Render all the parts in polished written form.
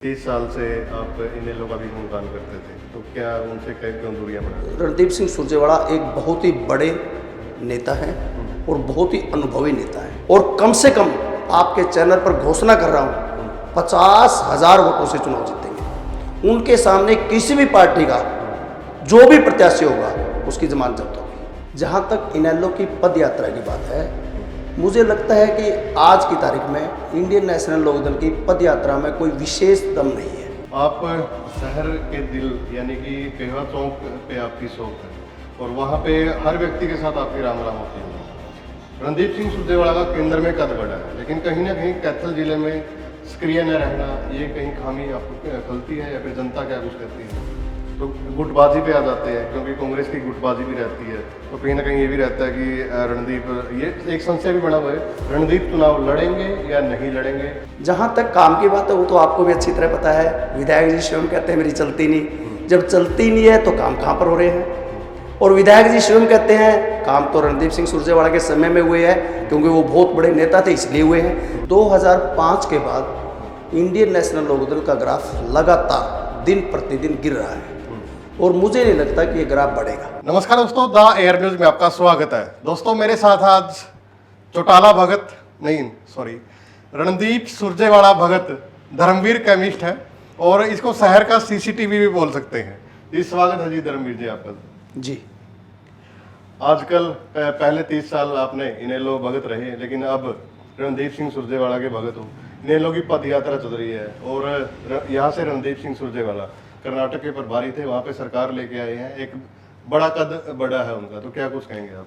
30 साल से आप इनेलो का भी गुणगान करते थे, तो क्या उनसे क्यों दूरियां बना? रणदीप सिंह सुरजेवाला एक बहुत ही बड़े नेता हैं और बहुत ही अनुभवी नेता हैं और कम से कम आपके चैनल पर घोषणा कर रहा हूँ 50,000 वोटों से चुनाव जीतेंगे। उनके सामने किसी भी पार्टी का जो भी प्रत्याशी होगा उसकी जमानत जब्त होगी। जहाँ तक इनेलो की पद यात्रा की बात है, मुझे लगता है कि आज की तारीख में इंडियन नेशनल लोकदल की पद यात्रा में कोई विशेष दम नहीं है। आप शहर के दिल यानी कि पेहवा चौक पे आपकी शॉप है और वहाँ पे हर व्यक्ति के साथ आपकी राम राम होती है। रणदीप सिंह सुरजेवाला का केंद्र में कद बढ़ा है, लेकिन कहीं ना कहीं कैथल जिले में सक्रिय न रहना, ये कहीं खामी आपको खलती है या फिर जनता क्या कुछ कहती है? तो गुटबाजी पे आ जाते हैं, क्योंकि कांग्रेस की गुटबाजी भी रहती है, तो कहीं ना कहीं ये भी रहता है कि रणदीप, ये एक संशय भी बना हुआ है, रणदीप चुनाव लड़ेंगे या नहीं लड़ेंगे। जहाँ तक काम की बात है वो तो आपको भी अच्छी तरह पता है। विधायक जी स्वयं कहते हैं मेरी चलती नहीं, जब चलती नहीं है तो काम कहाँ पर हो रहे हैं। और विधायक जी स्वयं कहते हैं काम तो रणदीप सिंह सुरजेवाला के समय में हुए हैं, क्योंकि वो बहुत बड़े नेता थे इसलिए हुए हैं। 2005 के बाद इंडियन नेशनल लोकदल का ग्राफ लगातार दिन प्रतिदिन गिर रहा है और मुझे नहीं लगता कि ये ग्राफ बढ़ेगा। नमस्कार दोस्तों, द एयर न्यूज में आपका स्वागत है। दोस्तों, मेरे साथ आज चौटाला भगत रणदीप सुरजेवाला भगत धर्मवीर केमिस्ट है और इसको शहर का सीसीटीवी भी बोल सकते हैं। जी, स्वागत है जी धर्मवीर जी आपका। जी, आजकल पहले 30 साल आपने इनेलो भगत रहे, लेकिन अब रणदीप सिंह सुरजेवाला के भगत हो। इनेलो की पद यात्रा चल रही है और यहाँ से रणदीप सिंह सुरजेवाला कर्नाटक के प्रभारी थे, वहाँ पे सरकार लेके आए हैं, एक बड़ा कद बढ़ा है उनका, तो क्या कुछ कहेंगे आप?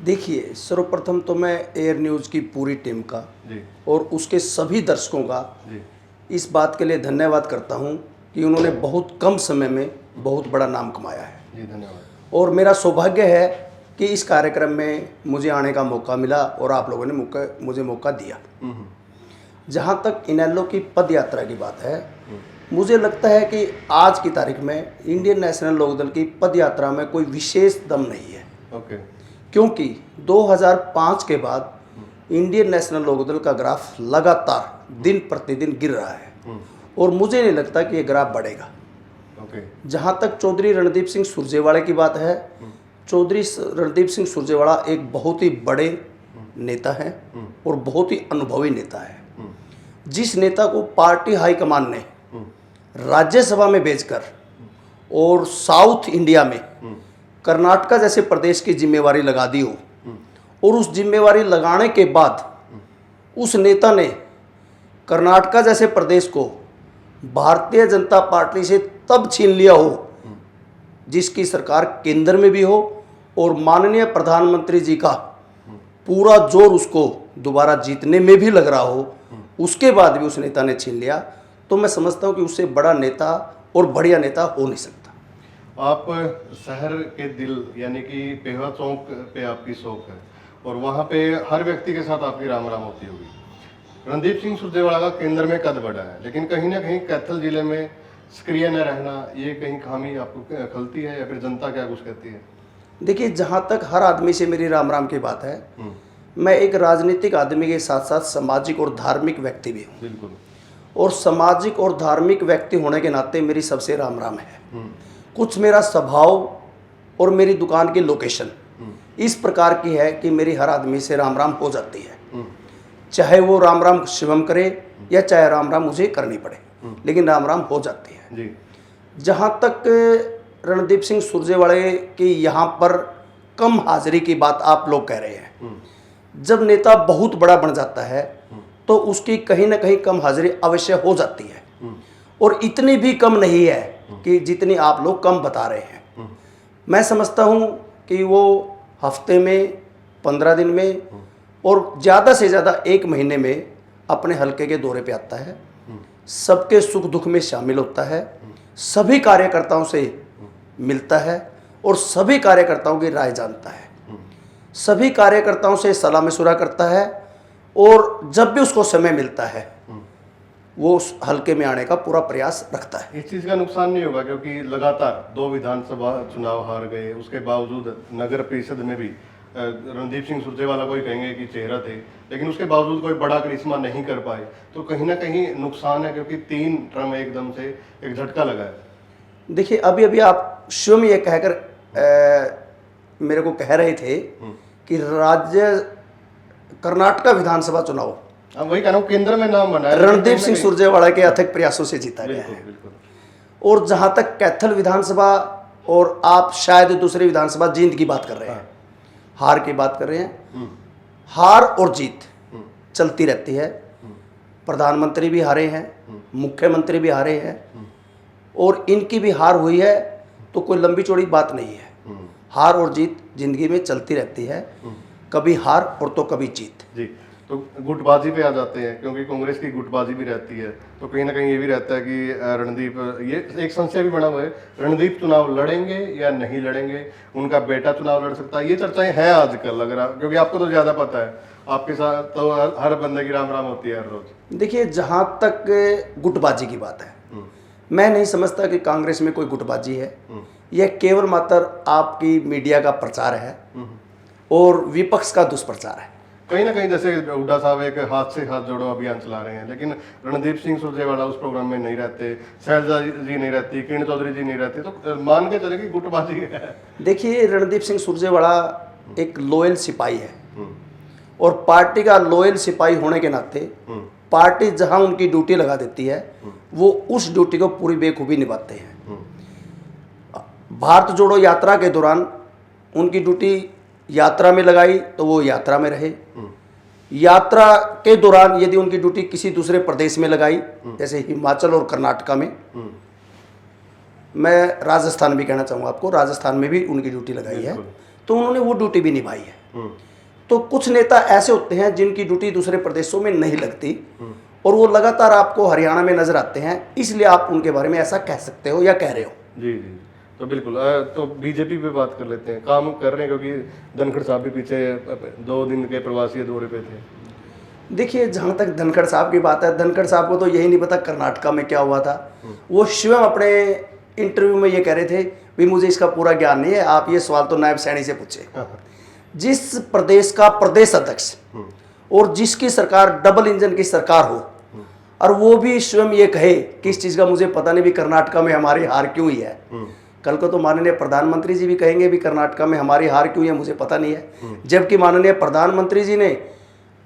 देखिए, सर्वप्रथम तो मैं एयर न्यूज़ की पूरी टीम का जी और उसके सभी दर्शकों का जी इस बात के लिए धन्यवाद करता हूं कि उन्होंने बहुत कम समय में बहुत बड़ा नाम कमाया है। जी, धन्यवाद। और मेरा सौभाग्य है कि इस कार्यक्रम में मुझे आने का मौका मिला और आप लोगों ने मुझे मौका दिया। जहां तक इनेलो की पद यात्रा की बात है, मुझे लगता है कि आज की तारीख में इंडियन नेशनल लोकदल की पद यात्रा में कोई विशेष दम नहीं है। ओके। क्योंकि 2005 के बाद इंडियन नेशनल लोकदल का ग्राफ लगातार दिन प्रतिदिन गिर रहा है और मुझे नहीं लगता कि ये ग्राफ बढ़ेगा। ओके। जहाँ तक चौधरी रणदीप सिंह सुरजेवाला की बात है, चौधरी रणदीप सिंह सुरजेवाला एक बहुत ही बड़े नेता हैं और बहुत ही अनुभवी नेता है। जिस नेता को पार्टी हाईकमान ने राज्यसभा में भेजकर और साउथ इंडिया में कर्नाटका जैसे प्रदेश की जिम्मेवारी लगा दी हो और उस जिम्मेवारी लगाने के बाद उस नेता ने कर्नाटका जैसे प्रदेश को भारतीय जनता पार्टी से तब छीन लिया हो जिसकी सरकार केंद्र में भी हो और माननीय प्रधानमंत्री जी का पूरा जोर उसको दोबारा जीतने में भी लग रहा हो, उसके बाद भी उस नेता ने छीन लिया, तो मैं समझता हूँ कि उससे बड़ा नेता और बढ़िया नेता हो नहीं सकता। आप शहर के दिल यानी कि पेहवा चौक पे आपकी शॉप है और वहाँ पे हर व्यक्ति के साथ आपकी राम राम होती होगी। रणदीप सिंह सुरजेवाला का केंद्र में कद बढ़ा है, लेकिन कहीं ना कहीं कैथल जिले में सक्रिय न रहना, ये कहीं खामी आपको खलती है या फिर जनता क्या कुछ कहती है? देखिए, जहाँ तक हर आदमी से मेरी राम राम की बात है, मैं एक राजनीतिक आदमी के साथ साथ सामाजिक और धार्मिक व्यक्ति भी हूँ। बिल्कुल। और सामाजिक और धार्मिक व्यक्ति होने के नाते मेरी सबसे राम राम है। कुछ मेरा स्वभाव और मेरी दुकान की लोकेशन इस प्रकार की है कि मेरी हर आदमी से राम राम हो जाती है, चाहे वो राम राम शिवम करे या चाहे राम राम मुझे करनी पड़े, लेकिन राम राम हो जाती है। जी। जहाँ तक रणदीप सिंह सुरजेवाले की यहाँ पर कम हाजिरी की बात आप लोग कह रहे हैं, जब नेता बहुत बड़ा बन जाता है तो उसकी कहीं ना कहीं कम हाजिरी अवश्य हो जाती है और इतनी भी कम नहीं है कि जितनी आप लोग कम बता रहे हैं। मैं समझता हूँ कि वो हफ्ते में, 15 दिन में और ज़्यादा से ज़्यादा 1 महीने में अपने हलके के दौरे पे आता है, सबके सुख दुख में शामिल होता है, सभी कार्यकर्ताओं से मिलता है और सभी कार्यकर्ताओं की राय जानता है, सभी कार्यकर्ताओं से सलाह मशुरा करता है और जब भी उसको समय मिलता है वो उस हलके में आने का पूरा प्रयास रखता है। इस चीज़ का नुकसान नहीं होगा, क्योंकि लगातार 2 विधानसभा चुनाव हार गए, उसके बावजूद नगर परिषद में भी रणदीप सिंह सुरजेवाला को ही कहेंगे कि चेहरा थे, लेकिन उसके बावजूद कोई बड़ा करिश्मा नहीं कर पाए, तो कहीं ना कहीं नुकसान है, क्योंकि 3 टर्म एकदम से एक झटका लगा है। देखिए, अभी अभी आप स्वयं ये कहकर मेरे को कह रहे थे कि कर्नाटक विधानसभा चुनाव वही कह रहा हूँ, केंद्र में नाम बना है, रणदीप सिंह सुरजेवाला के अथक प्रयासों से जीता गया है। बिल्कुल। और जहां तक कैथल विधानसभा और आप शायद दूसरी विधानसभा जीत की बात कर रहे हैं, हार की बात कर रहे हैं, हार और जीत चलती रहती है। प्रधानमंत्री भी हारे हैं, मुख्यमंत्री भी हारे हैं, और इनकी भी हार हुई है, तो कोई लंबी चौड़ी बात नहीं है। हार और जीत जिंदगी में चलती रहती है, कभी हार और तो कभी जीत। जी, तो गुटबाजी पे आ जाते हैं, क्योंकि कांग्रेस की गुटबाजी भी रहती है, तो कहीं ना कहीं ये भी रहता है कि रणदीप, ये एक संशय भी बना हुआ है, रणदीप चुनाव लड़ेंगे या नहीं लड़ेंगे, उनका बेटा चुनाव लड़ सकता है। ये चर्चाएं हैं आजकल, अगर क्योंकि आपको तो ज़्यादा पता है, आपके साथ तो हर बंदे की राम राम होती है हर रोज। देखिए, जहाँ तक गुटबाजी की बात है, मैं नहीं समझता कि कांग्रेस में कोई गुटबाजी है। यह केवल मात्र आपकी मीडिया का प्रचार है और विपक्ष का दुष्प्रचार है। कहीं ना कहीं जैसे हुड्डा साहब एक हाथ से हाथ जोड़ो अभियान चला रहे हैं, लेकिन रणदीप सिंह सुरजेवाला उस प्रोग्राम में नहीं रहते, शैलजा जी नहीं रहती, किरण चौधरी जी नहीं रहते, तो मान के चले कि गुटबाजी है। देखिए, रणदीप सिंह सुरजेवाला एक लॉयल सिपाही है, और पार्टी का लॉयल सिपाही होने के नाते पार्टी जहां उनकी ड्यूटी लगा देती है, वो उस ड्यूटी को पूरी बेखूबी निभाते हैं। भारत जोड़ो यात्रा के दौरान उनकी ड्यूटी यात्रा में लगाई तो वो यात्रा में रहे। यात्रा के दौरान यदि उनकी ड्यूटी किसी दूसरे प्रदेश में लगाई, जैसे हिमाचल और कर्नाटका में, मैं राजस्थान भी कहना चाहूँगा आपको, राजस्थान में भी उनकी ड्यूटी लगाई है, तो उन्होंने वो ड्यूटी भी निभाई है। तो कुछ नेता ऐसे होते हैं जिनकी ड्यूटी दूसरे प्रदेशों में नहीं लगती, और वो लगातार आपको हरियाणा में नजर आते हैं, इसलिए आप उनके बारे में ऐसा कह सकते हो या कह रहे हो। जी जी, तो बिल्कुल। तो बीजेपी पे बात कर लेते हैं, काम कर रहे हैं, क्योंकि धनखड़ साहब भी पीछे 2 दिन के प्रवासी दौरे पे थे। देखिए, जहाँ तक धनखड़ साहब की बात है, धनखड़ साहब को तो यही नहीं पता कर्नाटका में क्या हुआ था। वो स्वयं अपने इंटरव्यू में ये कह रहे थे भी मुझे इसका पूरा ज्ञान नहीं है, आप ये सवाल तो नायब सैनी से पूछे। जिस प्रदेश का प्रदेश अध्यक्ष और जिसकी सरकार डबल इंजन की सरकार हो, और वो भी स्वयं ये कहे कि इस चीज़ का मुझे पता नहीं भी कर्नाटका में हमारी हार क्यों हुई है। कल को तो माननीय प्रधानमंत्री जी भी कहेंगे भी कर्नाटका में हमारी हार क्यों है मुझे पता नहीं है, जबकि माननीय प्रधानमंत्री जी ने,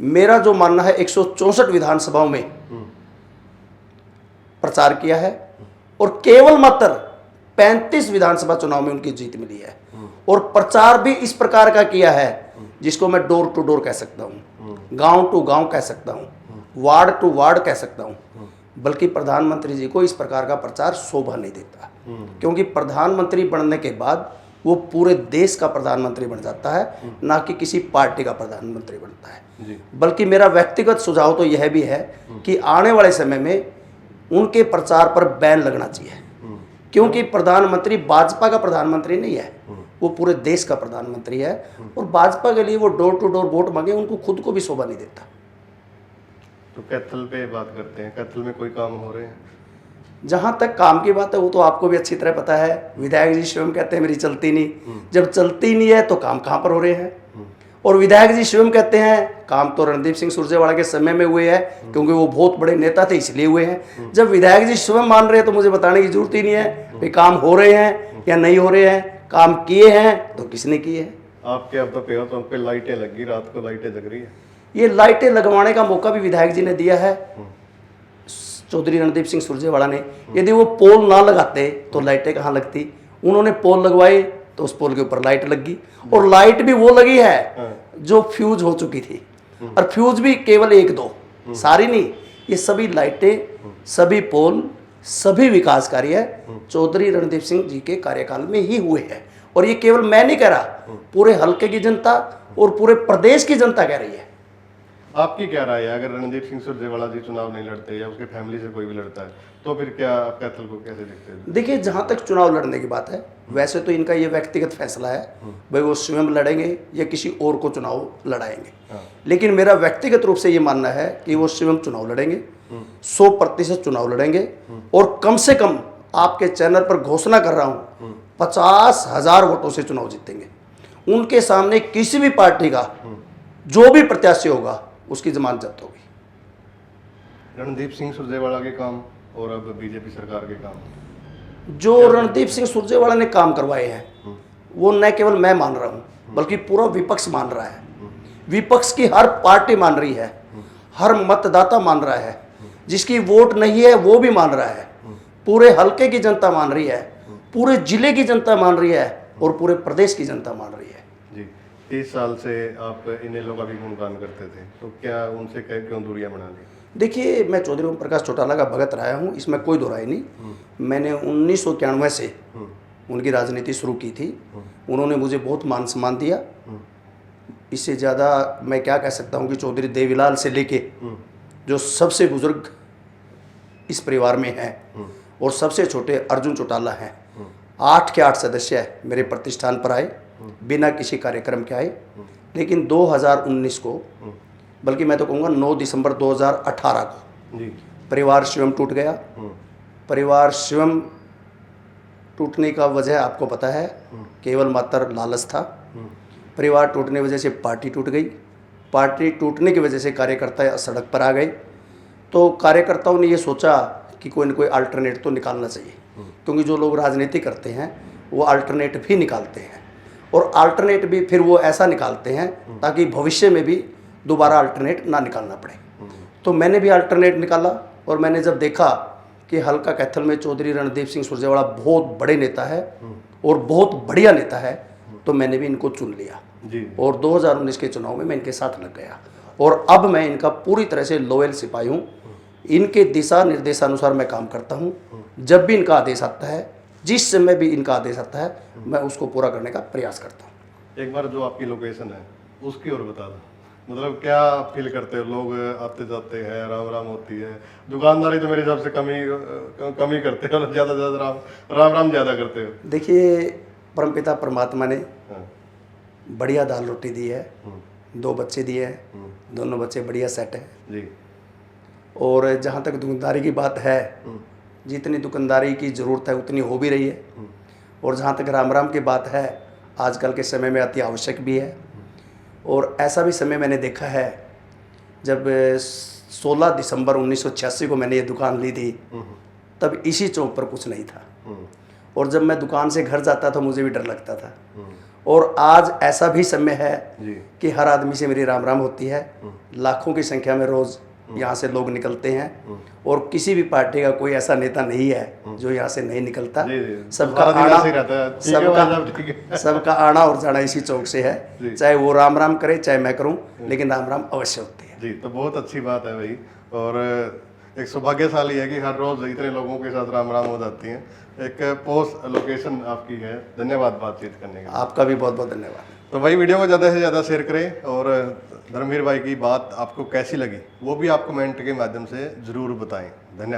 मेरा जो मानना है, 164 विधानसभाओं में प्रचार किया है, और केवल मात्र 35 विधानसभा चुनाव में उनकी जीत मिली है। और प्रचार भी इस प्रकार का किया है जिसको मैं डोर टू डोर कह सकता हूँ, गांव टू गांव कह सकता हूँ, वार्ड टू वार्ड कह सकता हूँ। बल्कि प्रधानमंत्री जी को इस प्रकार का प्रचार शोभा नहीं देता, क्योंकि प्रधानमंत्री बनने के बाद वो पूरे देश का प्रधानमंत्री बन जाता है, ना कि किसी पार्टी का प्रधानमंत्री बनता है। बल्कि मेरा व्यक्तिगत सुझाव तो यह भी है कि आने वाले समय में उनके प्रचार पर बैन लगना चाहिए, क्योंकि प्रधानमंत्री भाजपा का प्रधानमंत्री नहीं है, वो पूरे देश का प्रधानमंत्री है। और भाजपा के लिए वो डोर टू डोर वोट मांगे, उनको खुद को भी शोभा नहीं देता। तो कैथल पे बात करते हैं, कैथल में कोई काम हो रहे हैं? जहाँ तक काम की बात है, वो तो आपको भी अच्छी तरह पता है। विधायक जी स्वयं कहते हैं मेरी चलती नहीं, जब चलती नहीं है तो काम कहाँ पर हो रहे हैं। और विधायक जी स्वयं कहते हैं काम तो रणदीप सिंह सुरजेवाला के समय में हुए हैं, क्योंकि वो बहुत बड़े नेता थे इसलिए हुए हैं। जब विधायक जी स्वयं मान रहे हैं तो मुझे बताने की जरूरत ही नहीं है कि काम हो रहे हैं या नहीं हो रहे हैं। काम किए हैं तो किसने किए हैं? आपके अब तो पेड़ तो पे लाइटें लगी, रात को लाइटें जग रही है। ये लाइटें लगवाने का मौका भी विधायक जी ने दिया है, चौधरी रणदीप सिंह सुरजेवाला ने। यदि वो पोल ना लगाते तो लाइटें कहाँ लगती? उन्होंने पोल लगवाए तो उस पोल के ऊपर लाइट लगी, और लाइट भी वो लगी है जो फ्यूज हो चुकी थी, और फ्यूज भी केवल 1-2, सारी नहीं। ये सभी लाइटें, सभी पोल, सभी विकास कार्य चौधरी रणदीप सिंह जी के कार्यकाल में ही हुए हैं। और ये केवल मैं नहीं कह रहा, पूरे हल्के की जनता और पूरे प्रदेश की जनता कह रही है। आपकी क्या राय है, अगर रणदीप सिंह सुरजेवाला जी चुनाव नहीं लड़ते या उसके फैमिली से कोई भी लड़ता है, तो फिर क्या आप कैथल को कैसे देखते हैं? देखिए, जहाँ तक चुनाव लड़ने की बात है, वैसे तो इनका ये व्यक्तिगत फैसला है, भाई वो स्वयं लड़ेंगे या किसी और को चुनाव लड़ाएंगे। लेकिन मेरा व्यक्तिगत रूप से ये मानना है कि वो स्वयं चुनाव लड़ेंगे, 100% चुनाव लड़ेंगे, और कम से कम आपके चैनल पर घोषणा कर रहा हूँ 50,000 वोटों से चुनाव जीतेंगे। उनके सामने किसी भी पार्टी का जो भी प्रत्याशी होगा उसकी जमानत जब्त होगी। रणदीप सिंह सुरजेवाला के काम और अब बीजेपी सरकार के काम, जो रणदीप सिंह सुरजेवाला ने काम करवाए हैं वो न केवल मैं मान रहा हूँ बल्कि पूरा विपक्ष मान रहा है। विपक्ष की हर पार्टी मान रही है, हर मतदाता मान रहा है, जिसकी वोट नहीं है वो भी मान रहा है, पूरे हलके की जनता मान रही है, पूरे जिले की जनता मान रही है और पूरे प्रदेश की जनता मान रही है। जी 30 साल से आप इनेलो का भी गुणगान करते थे, तो क्या उनसे क्यों दूरियां बना ली? देखिए, मैं चौधरी ओम प्रकाश चौटाला का भगत रहा हूँ, इसमें कोई दो राय नहीं। मैंने 1991 से उनकी राजनीति शुरू की थी। उन्होंने मुझे बहुत मान सम्मान दिया। इससे ज़्यादा मैं क्या कह सकता हूँ कि चौधरी देवीलाल से लेके जो सबसे बुजुर्ग इस परिवार में हैं और सबसे छोटे अर्जुन चौटाला हैं, 8 के 8 सदस्य मेरे प्रतिष्ठान पर आए बिना किसी कार्यक्रम के आए। लेकिन 2019 को, बल्कि मैं तो कहूँगा 9 दिसंबर 2018 को जी परिवार स्वयं टूट गया। परिवार स्वयं टूटने का वजह आपको पता है, केवल मात्र लालच था। परिवार टूटने की वजह से पार्टी टूट गई। पार्टी टूटने की वजह से कार्यकर्ता सड़क पर आ गए। तो कार्यकर्ताओं ने ये सोचा कि कोई न कोई अल्टरनेट तो निकालना चाहिए, क्योंकि जो लोग राजनीति करते हैं वो अल्टरनेट भी निकालते हैं और अल्टरनेट भी फिर वो ऐसा निकालते हैं ताकि भविष्य में भी दोबारा अल्टरनेट ना निकालना पड़े। तो मैंने भी अल्टरनेट निकाला और मैंने जब देखा कि हल्का कैथल में चौधरी रणदीप सिंह सुरजेवाला बहुत बड़े नेता है और बहुत बढ़िया नेता है, तो मैंने भी इनको चुन लिया जी और 2019 के चुनाव में मैं इनके साथ लग गया और अब मैं इनका पूरी तरह से लॉयल सिपाही हूँ। इनके दिशा निर्देशानुसार मैं काम करता हूँ। जब भी इनका आदेश आता है, जिस समय भी इनका आदेश आता है, मैं उसको पूरा करने का प्रयास करता हूँ। एक बार जो आपकी लोकेशन है उसकी ओर बता दो, मतलब क्या फील करते हो? लोग आते जाते हैं, राम राम होती है, दुकानदारी तो मेरे हिसाब से कम ही करते हो, ज़्यादा से ज़्यादा राम राम ज़्यादा करते हो। देखिए, परमपिता परमात्मा ने हाँ, बढ़िया दाल रोटी दी है, 2 बच्चे दिए हैं, दोनों बच्चे बढ़िया सेट हैं। जी और जहाँ तक दुकानदारी की बात है, जितनी दुकानदारी की ज़रूरत है उतनी हो भी रही है। और जहाँ तक राम राम की बात है, आजकल के समय में अति आवश्यक भी है। और ऐसा भी समय मैंने देखा है, जब 16 दिसंबर 1986 को मैंने ये दुकान ली थी, तब इसी चौक पर कुछ नहीं था और जब मैं दुकान से घर जाता था मुझे भी डर लगता था। और आज ऐसा भी समय है जी कि हर आदमी से मेरी राम राम होती है। लाखों की संख्या में रोज़ यहाँ से लोग निकलते हैं और किसी भी पार्टी का कोई ऐसा नेता नहीं है जो यहाँ से नहीं निकलता। जी, जी। सबका सारा दिन आना, ऐसे ही रहता है। ठीक है भाई साहब, ठीक है। सबका आना और जाना इसी चौक से है, जी। चाहे वो राम राम करे चाहे मैं करूं, लेकिन राम राम अवश्य होती है। जी, तो बहुत अच्छी बात है भाई। और एक सौभाग्यशाली है कि हर रोज इतने लोगों के साथ राम राम हो जाती हैं। एक पोस्ट लोकेशन आपकी है। धन्यवाद बातचीत करने का। आपका भी बहुत बहुत धन्यवाद। तो भाई वीडियो को ज़्यादा से ज़्यादा शेयर करें और धर्मवीर भाई की बात आपको कैसी लगी वो भी आप कमेंट के माध्यम से ज़रूर बताएं। धन्यवाद।